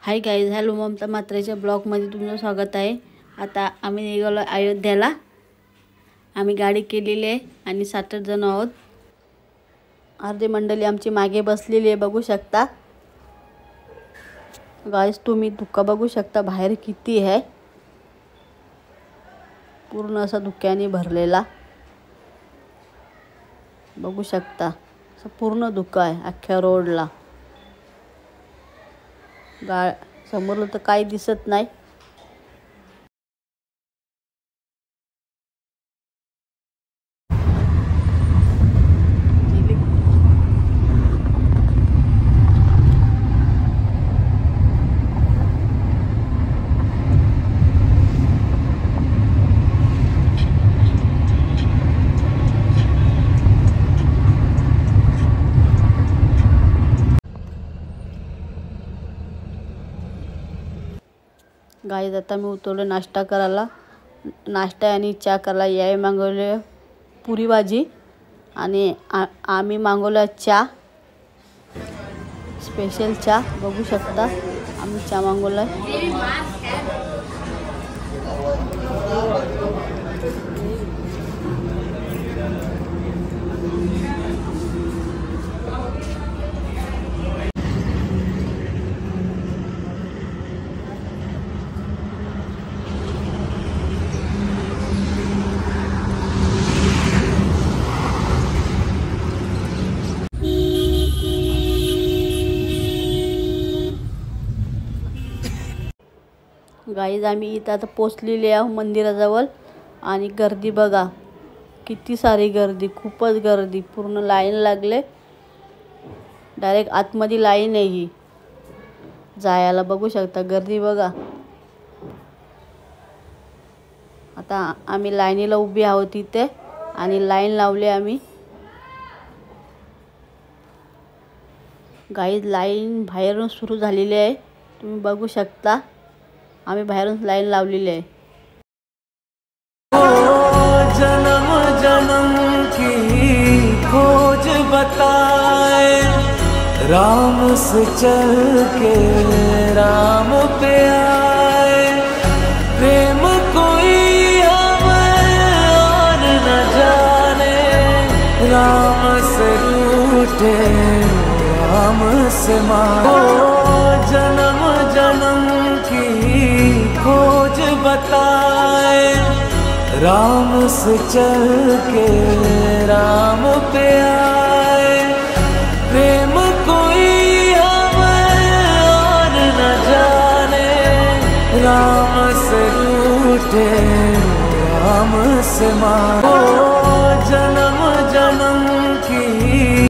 Hi guys, hello Mamata म्हात्रेच्या ब्लॉगमध्ये तुमचं स्वागत आहे। आता आम्ही निघालो अयोध्याला। आम्ही गाडी केलेली आहे आणि 7 जण आहोत। अर्धी मंडळी आमची मागे बसलेली आहे, बघू शकता गाईज। तुम्ही धुका बघू शकता बाहेर किती आहे, पूर्ण असा धुक्याने भरलेला बघू शकता। असं पूर्ण धुका आहे अख्ख्या रोडला। समोर तर काही दिसत नाही। गाईज आता मी उतरलो नाश्ता करायला। नाश्ता आणि चहा करायला याय मागवले पुरी भाजी आणि आम्ही मागवला चहा, स्पेशल चहा बघू शकता। आम्ही चहा मागवला। गाईज आम्ही इथं आता पोचलेले आहोत मंदिराजवळ आणि गर्दी बघा किती सारी गर्दी, खूपच गर्दी। पूर्ण लाईन लागले, डायरेक्ट आतमध्ये लाईन आहे ही जायला, बघू शकता गर्दी बघा। आता आम्ही लाईनीला उभी आहोत इथे आणि लाईन लावली आम्ही। गाईज लाईन बाहेरून सुरू झालेली आहे, तुम्ही बघू शकता। आम्ही बाहेरून लाईन लावलेली आहे। जन्म जन्म की खोज बताए, राम से चल के राम पे आए। प्रेम कोई हमें और न जाने, राम से रूठे राम से मांगो। जन्म जन्म खोज बताए, राम से चल के राम पे आए। प्रेम कोई हमें और न जाने, राम से रूठे राम से मांगो।